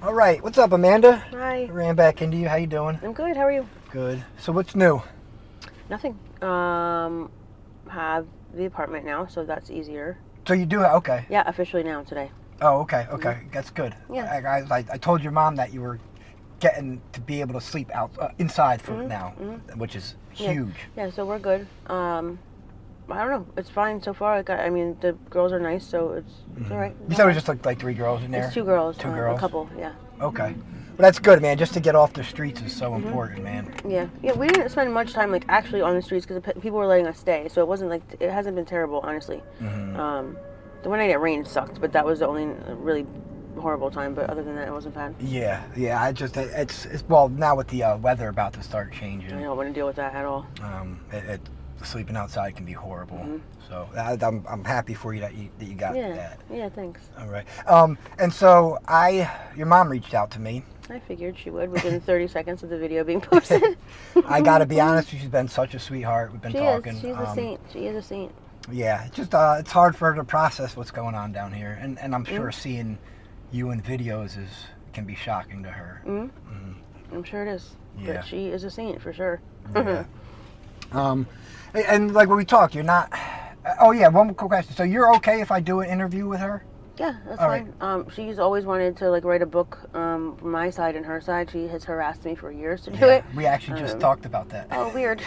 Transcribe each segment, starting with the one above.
All right, what's up, Amanda? Hi. I ran back into you. How you doing? I'm good. How are you? Good. So what's new? Nothing. Have the apartment now, so that's easier. So you do? Okay. Yeah, officially now today. Oh, okay. That's good. Yeah. I told your mom that you were getting to be able to sleep out inside for now, which is huge. Yeah, so we're good. I don't know. It's fine so far. I mean, the girls are nice, so it's all right. You said it was just like 3 girls in there? It's 2 girls. Two girls? A couple, yeah. Okay. Well, that's good, man. Just to get off the streets is so important, man. Yeah. Yeah, we didn't spend much time, like, actually on the streets because people were letting us stay, so it wasn't, like, it hasn't been terrible, honestly. The one night it rained sucked, but that was the only really horrible time, but other than that, it wasn't bad. Yeah. It's well, now with the weather about to start changing. I don't want to deal with that at all. Sleeping outside can be horrible. So I'm happy for you that you got that. Yeah, thanks. All right. And so your mom reached out to me. I figured she would within 30 seconds of the video being posted. I got to be honest, she's been such a sweetheart. We've been talking. She's a saint. She is a saint. Yeah, it's just it's hard for her to process what's going on down here, and I'm sure seeing you in videos can be shocking to her. I'm sure it is. Yeah. But she is a saint for sure. Yeah. And like when we talk, you're not. Oh yeah, one quick question. So you're okay if I do an interview with her? Yeah, that's All fine. Right. She's always wanted to like write a book from my side and her side. She has harassed me for years to do it. We actually just talked about that. Oh, weird.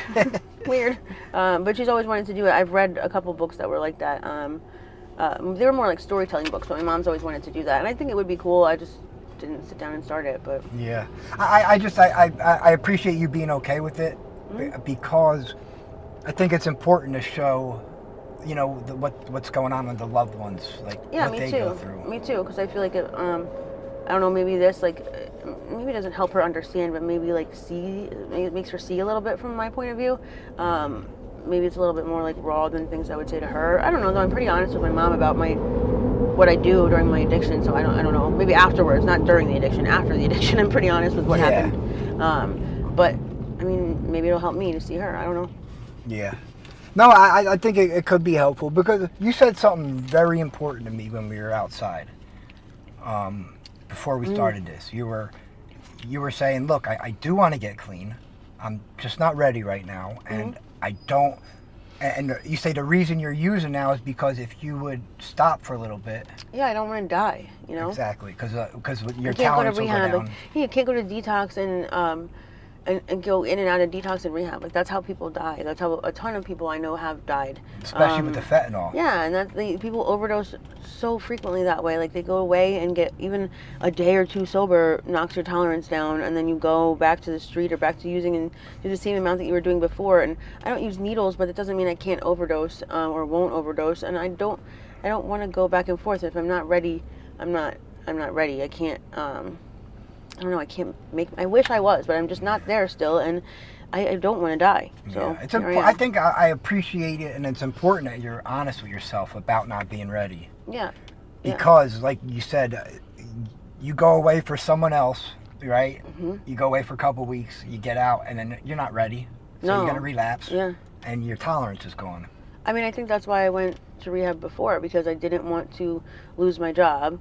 Weird. But she's always wanted to do it. I've read a couple books that were like that. They were more like storytelling books, but my mom's always wanted to do that. And I think it would be cool. I just didn't sit down and start it. But yeah, I appreciate you being okay with it because I think it's important to show, you know, what's going on with the loved ones, like what they go through. Me too, because I feel like it, I don't know, maybe this maybe it doesn't help her understand, but maybe maybe it makes her see a little bit from my point of view. Maybe it's a little bit more like raw than things I would say to her. I don't know though. I'm pretty honest with my mom about what I do during my addiction, so I don't know. Maybe afterwards, not during the addiction. After the addiction, I'm pretty honest with what happened. But I mean, maybe it'll help me to see her. I don't know. Yeah. No, I think it could be helpful because you said something very important to me when we were outside. Before we started this, you were saying, look, I do want to get clean. I'm just not ready right now, and I don't. And you say the reason you're using now is because if you would stop for a little bit. Yeah, I don't want to die. You know. Exactly, because your tolerance will go down. You can't go to detox and go in and out of detox and rehab. Like that's how people die. That's how a ton of people I know have died. Especially with the fentanyl. Yeah, and people overdose so frequently that way. Like they go away and get even a day or two sober, knocks your tolerance down, and then you go back to the street or back to using and do the same amount that you were doing before. And I don't use needles, but it doesn't mean I can't overdose or won't overdose. And I don't want to go back and forth. If I'm not ready, I'm not ready. I can't. I don't know. I can't make. I wish I was, but I'm just not there still, and I don't want to die. So yeah, it's I think I appreciate it, and it's important that you're honest with yourself about not being ready. Yeah. Because, like you said, you go away for someone else, right? You go away for a couple weeks, you get out, and then you're not ready, so you're gonna relapse. Yeah. And your tolerance is gone. I mean, I think that's why I went to rehab before, because I didn't want to lose my job.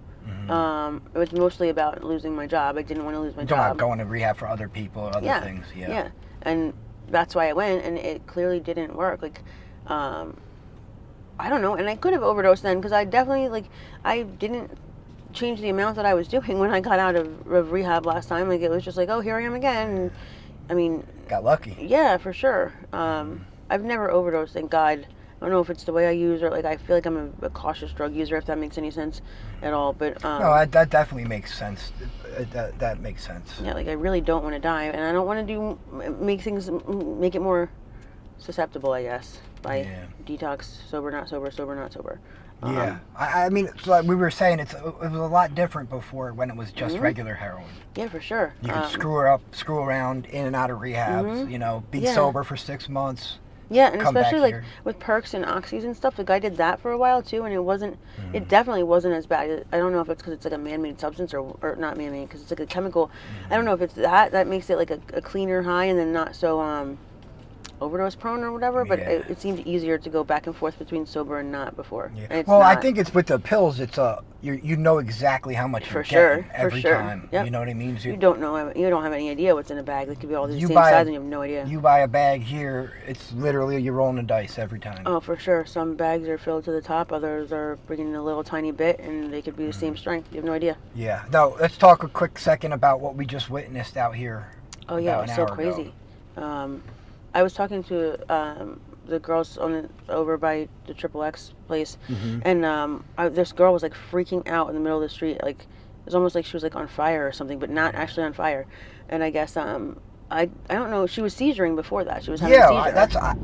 It was mostly about losing my job. I didn't want to lose my job. Not going to rehab for other people or other things. Yeah. And that's why I went, and it clearly didn't work. Like, I don't know. And I could have overdosed then, because I definitely, I didn't change the amount that I was doing when I got out of rehab last time. Like, it was just like, oh, here I am again. And, I mean... Got lucky. Yeah, for sure. I've never overdosed, thank God. I don't know if it's the way I use or I feel like I'm a cautious drug user, if that makes any sense at all. But no, that definitely makes sense. That makes sense. Yeah, I really don't want to die, and I don't want to make it more susceptible, I guess, by detox, sober, not sober, sober, not sober. Yeah, I mean, it's like we were saying, it was a lot different before when it was just regular heroin. Yeah, for sure. You could screw around in and out of rehabs. You know, be sober for 6 months. Yeah, and especially with perks and oxys and stuff. I did that for a while too, and it wasn't. It definitely wasn't as bad. I don't know if it's because it's a man-made substance or not man-made, because it's a chemical. I don't know if it's that makes it a cleaner high, and then not so overdose prone or whatever, but Yeah. it seemed easier to go back and forth between sober and not before. Yeah. And it's Well, I not. think it's with the pills. It's you know exactly how much For you're sure, getting for every sure. time. Yep. You know what I mean? So You don't know. You don't have any idea what's in a bag. They could be all the You same buy a- size, and you have no idea. you buy a bag here, it's literally you're rolling the dice every time. Oh, for sure. Some bags are filled to the top. Others are bringing a little tiny bit, and they could be the same strength. You have no idea. Yeah. No, let's talk a quick second about what we just witnessed out here. Oh yeah, about it an was so hour ago. crazy. I was talking to the girls over by the Triple X place, Mhm. and this girl was like freaking out in the middle of the street. Like it was almost like she was like on fire or something, but not actually on fire. And I guess I don't know. She was seizuring before that. She was having a Yeah, seizure.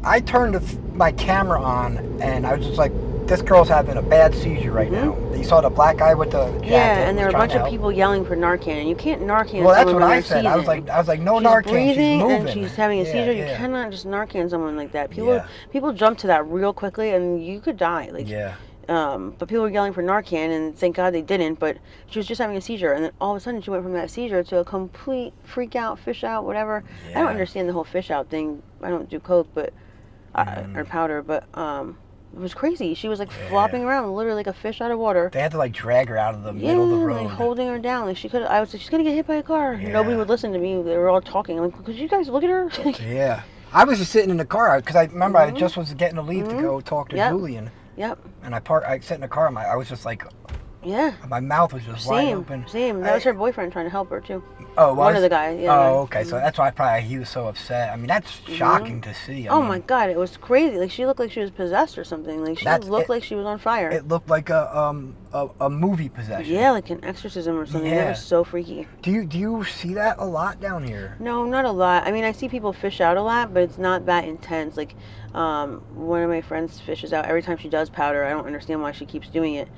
I turned my camera on and I was just like, this girl's having a bad seizure right now. You saw the black guy with the jacket. Yeah, and there were a was trying bunch to of help. people yelling for Narcan, and you can't Narcan Well, that's someone what when I they're said. I was like, no she's Narcan. breathing She's moving. and she's having a Yeah, seizure. You yeah. cannot just Narcan someone like that. Yeah. People jump to that real quickly, and you could die. Like, Yeah. but people were yelling for Narcan, and thank God they didn't. But she was just having a seizure, and then all of a sudden she went from that seizure to a complete freak out, fish out, whatever. I Yeah. don't understand the whole fish out thing. I don't do coke, but or powder, but it was crazy. She was like flopping around, literally like a fish out of water. They had to like drag her out of the middle of the road. Like holding her down. Like I was like, she's gonna get hit by a car. Yeah. Nobody would listen to me. They were all talking. I'm like, could you guys look at her? Yeah. I was just sitting in the car because I remember I just was getting to leave to go talk to Yep. Julian. Yep. And I sat in the car and I was just like, Yeah. my mouth was just wide Same. open. Same. That was her boyfriend trying to help her too. Oh, it was? One of the guys. Yeah. Oh, okay. So that's why he was so upset. I mean, that's shocking to see. I Oh mean, my God! It was crazy. Like she looked like she was possessed or something. Like she looked like she was on fire. It looked like a movie possession. Yeah, like an exorcism or something. Yeah. That was so freaky. Do you see that a lot down here? No, not a lot. I mean, I see people fish out a lot, but it's not that intense. Like, one of my friends fishes out every time she does powder. I don't understand why she keeps doing it.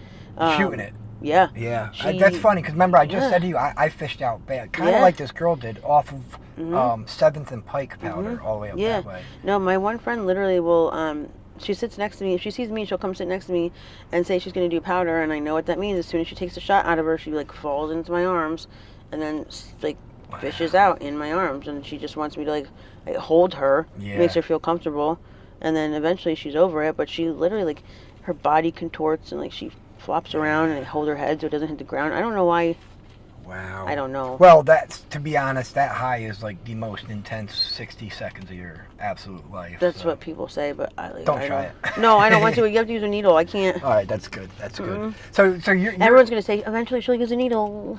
Shooting it. Yeah. Yeah. She- That's funny because remember I just Yeah. said to you I fished out bad, kind of Yeah. like this girl did off of 7th and Pike powder all the way up Yeah. that way. No, my one friend literally will. She sits next to me. If she sees me, she'll come sit next to me and say she's going to do powder, and I know what that means. As soon as she takes a shot out of her, she like falls into my arms, and then like fishes out in my arms, and she just wants me to like hold her, Yeah. makes her feel comfortable, and then eventually she's over it. But she literally like her body contorts and like she flops around and I hold her head so it doesn't hit the ground. I don't know why. Wow. I don't know. Well, that's, to be honest, that high is like the most intense 60 seconds of your absolute life. That's so. what people say, but I Don't I try don't. it. No, I don't want to. You have to use a needle. I can't. All right, that's good. That's good. So you're Everyone's gonna say eventually she'll use a needle.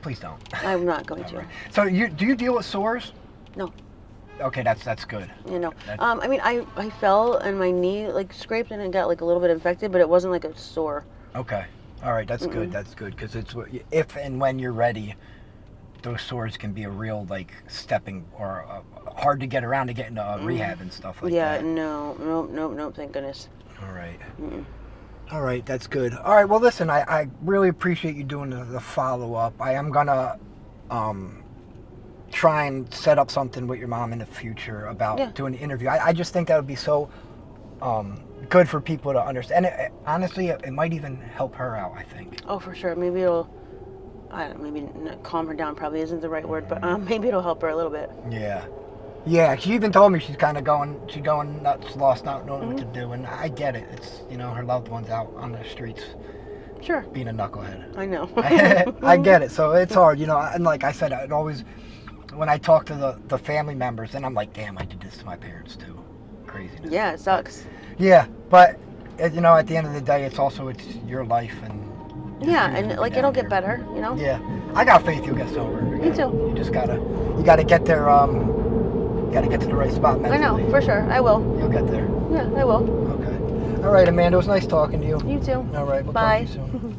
please don't. I'm not going to. So do you deal with sores? No. Okay, that's good. You know. I mean, I fell and my knee like scraped and it got like a little bit infected, but it wasn't like a sore. Okay. All right, that's good. That's good because it's if and when you're ready, those sores can be a real like stepping or hard to get around to get into rehab and stuff like Yeah. that. No. Thank goodness. All right. All right, that's good. All right, well, listen, I really appreciate you doing the follow-up. I am going to try and set up something with your mom in the future about doing an interview. I just think that would be so good for people to understand. And honestly, it might even help her out, I think. Oh, for sure. Maybe it'll. I don't. Maybe not calm her down. Probably isn't the right word, but maybe it'll help her a little bit. Yeah. Yeah, she even told me she's going nuts, lost, not knowing what to do, and I get it. It's, her loved one's out on the streets Sure. being a knucklehead. I know. I get it. So it's hard, and like I said, it always, when I talk to the family members, then I'm like, damn, I did this to my parents too. Craziness. Yeah, it sucks. Yeah, but, at the end of the day, it's your life, and... Yeah, and like it'll get better, Yeah. I got faith you'll get sober. Me too. You just gotta get there, get to the right spot mentally. I know, for sure. I will. You'll get there. Yeah, I will. Okay. All right, Amanda, it was nice talking to you. You too. All right, we'll Bye. talk to you soon.